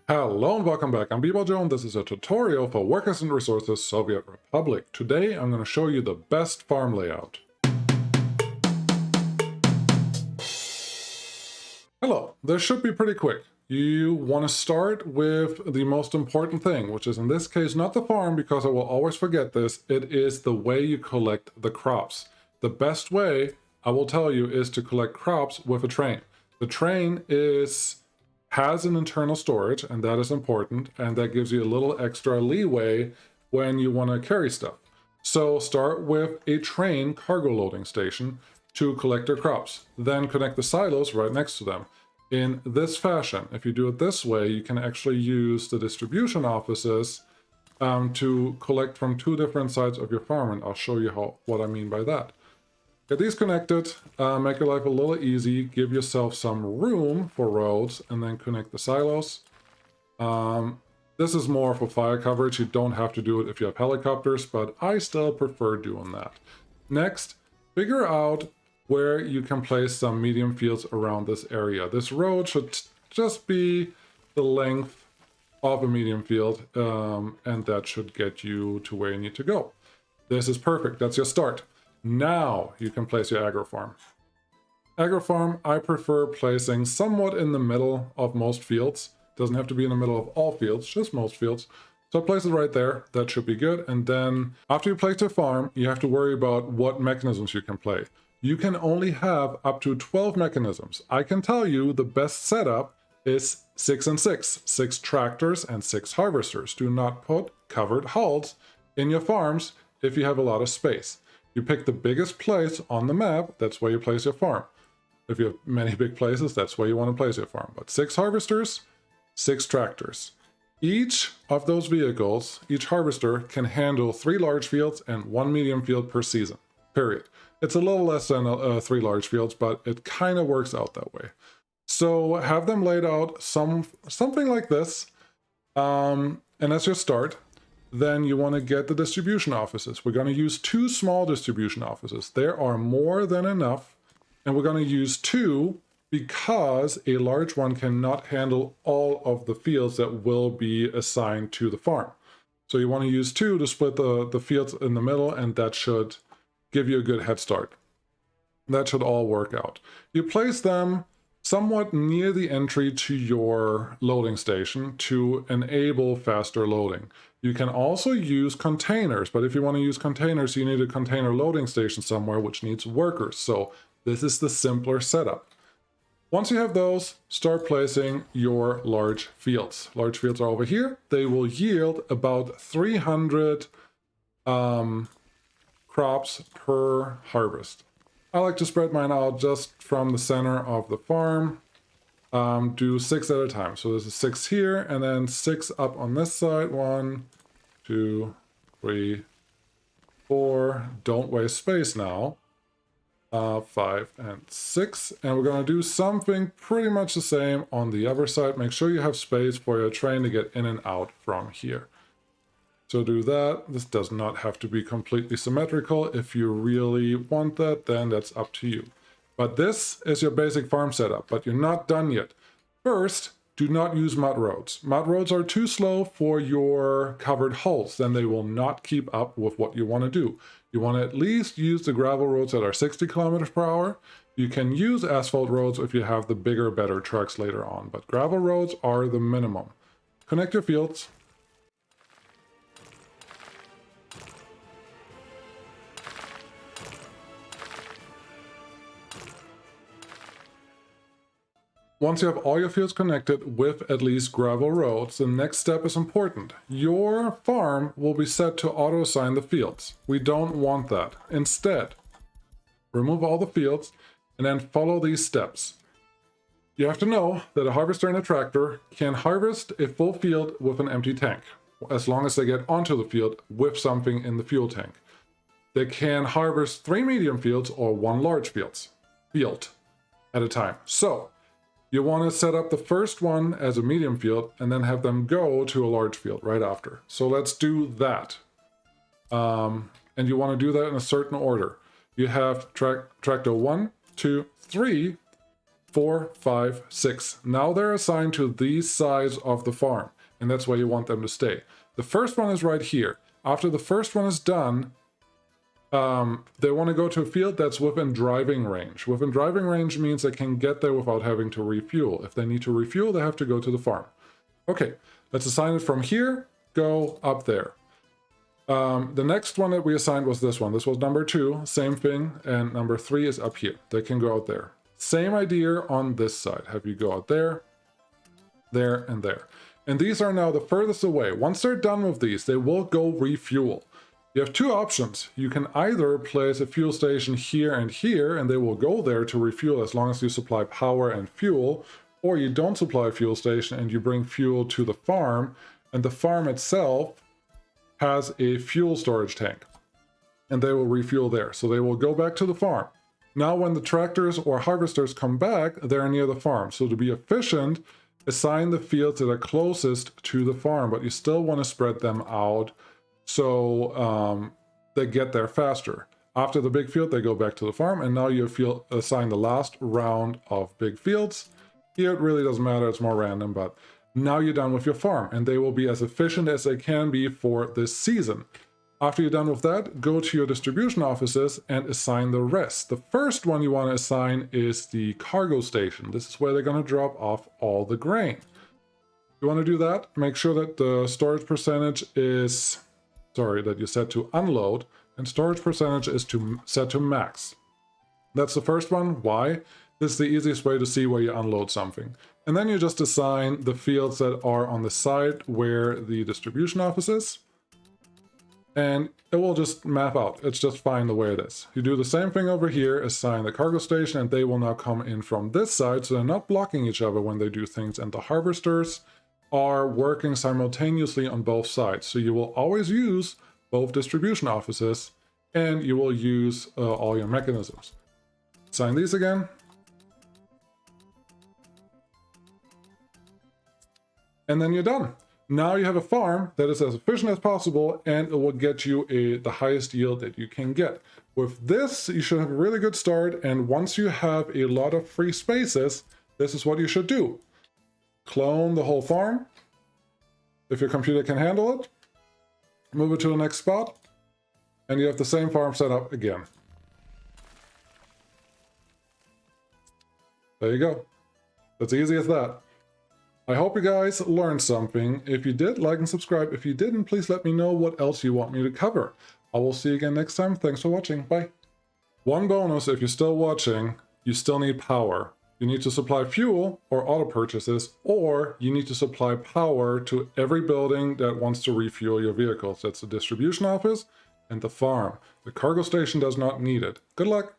Hello and welcome back. I'm Joe and this is a tutorial for Workers and Resources Soviet Republic. Today I'm going to show you the best farm layout. Hello, this should be pretty quick. You want to start with the most important thing, which is in this case not the farm, because I will always forget this. It is the way you collect the crops. The best way, I will tell you, is to collect crops with a train. The train has an internal storage, and that is important, and that gives you a little extra leeway when you want to carry stuff. So start with a train cargo loading station to collect your crops. Then connect the silos right next to them. In this fashion, if you do it this way, you can actually use the distribution offices to collect from two different sides of your farm, and I'll show you what I mean by that. Get these connected, make your life a little easy, give yourself some room for roads, and then connect the silos. This is more for fire coverage. You don't have to do it if you have helicopters, but I still prefer doing that. Next, figure out where you can place some medium fields around this area. This road should just be the length of a medium field, and that should get you to where you need to go. This is perfect. That's your start. Now you can place your agro farm. Agro farm, I prefer placing somewhat in the middle of most fields. Doesn't have to be in the middle of all fields, just most fields. So place it right there. That should be good. And then after you place your farm, you have to worry about what mechanisms you can play. You can only have up to 12 mechanisms. I can tell you the best setup is 6 and 6. 6 tractors and 6 harvesters. Do not put covered hulls in your farms if you have a lot of space. You pick the biggest place on the map, that's where you place your farm. If you have many big places, that's where you want to place your farm. But 6 harvesters, 6 tractors. Each of those vehicles, each harvester, can handle 3 large fields and 1 medium field per season, period. It's a little less than 3 large fields, but it kind of works out that way. So have them laid out something like this, and that's your start. Then you want to get the distribution offices. We're going to use 2 small distribution offices. There are more than enough, and we're going to use 2 because a large one cannot handle all of the fields that will be assigned to the farm. So you want to use 2 to split the fields in the middle, and that should give you a good head start. That should all work out. You place them somewhat near the entry to your loading station to enable faster loading. You can also use containers, but if you want to use containers, you need a container loading station somewhere, which needs workers. So this is the simpler setup. Once you have those, start placing your large fields. Large fields are over here. They will yield about 300 crops per harvest. I like to spread mine out just from the center of the farm. Do 6 at a time. So there's a 6 here, and then 6 up on this side. 1, 2, 3, 4. Don't waste space now. 5 and 6. And we're going to do something pretty much the same on the other side. Make sure you have space for your train to get in and out from here. So do that. This does not have to be completely symmetrical. If you really want that, then that's up to you. But this is your basic farm setup, but you're not done yet. First, do not use mud roads. Mud roads are too slow for your covered hulls. Then they will not keep up with what you want to do. You want to at least use the gravel roads that are 60 kilometers per hour. You can use asphalt roads if you have the bigger, better trucks later on, but gravel roads are the minimum. Connect your fields. Once you have all your fields connected with at least gravel roads, the next step is important. Your farm will be set to auto-assign the fields. We don't want that. Instead, remove all the fields and then follow these steps. You have to know that a harvester and a tractor can harvest a full field with an empty tank, as long as they get onto the field with something in the fuel tank. They can harvest 3 medium fields or 1 large field at a time. So you want to set up the first one as a medium field and then have them go to a large field right after. So let's do that. And you want to do that in a certain order. You have tractor 1, 2, 3 4, 5, 6. Now they're assigned to these sides of the farm, and that's where you want them to stay. The first one is right here. After the first one is done, they want to go to a field that's within driving range. Within driving range means they can get there without having to refuel. If they need to refuel, they have to go to the farm. Okay, let's assign it from here, go up there. The next one that we assigned was this one. This was number 2, same thing, and number 3 is up here. They can go out there. Same idea on this side. Have you go out there, there, and there. And these are now the furthest away. Once they're done with these, they will go refuel. You have 2 options. You can either place a fuel station here, and they will go there to refuel as long as you supply power and fuel, or you don't supply a fuel station and you bring fuel to the farm, and the farm itself has a fuel storage tank, and they will refuel there. So they will go back to the farm. Now when the tractors or harvesters come back, they're near the farm. So to be efficient, assign the fields that are closest to the farm, but you still want to spread them out so they get there faster. After the big field, they go back to the farm, and now you assign the last round of big fields. Here it really doesn't matter, it's more random, but now you're done with your farm, and they will be as efficient as they can be for this season. After you're done with that, go to your distribution offices and assign the rest. The first one you want to assign is the cargo station. This is where they're going to drop off all the grain. You want to do that, make sure that the storage percentage is, that you set to unload, and storage percentage is set to max. That's the first one. Why? This is the easiest way to see where you unload something. And then you just assign the fields that are on the side where the distribution office is, and it will just map out. It's just fine the way it is. You do the same thing over here, assign the cargo station, and they will now come in from this side, so they're not blocking each other when they do things, and the harvesters are working simultaneously on both sides. So you will always use both distribution offices, and you will use all your mechanisms. Assign these again. And then you're done. Now you have a farm that is as efficient as possible, and it will get you the highest yield that you can get. With this, you should have a really good start, and once you have a lot of free spaces, this is what you should do. Clone the whole farm, if your computer can handle it, move it to the next spot, and you have the same farm set up again. There you go. It's easy as that. I hope you guys learned something. If you did, like and subscribe. If you didn't, please let me know what else you want me to cover. I will see you again next time. Thanks for watching. Bye. One bonus, if you're still watching, you still need power. You need to supply fuel or auto purchases, or you need to supply power to every building that wants to refuel your vehicles. That's the distribution office and the farm. The cargo station does not need it. Good luck.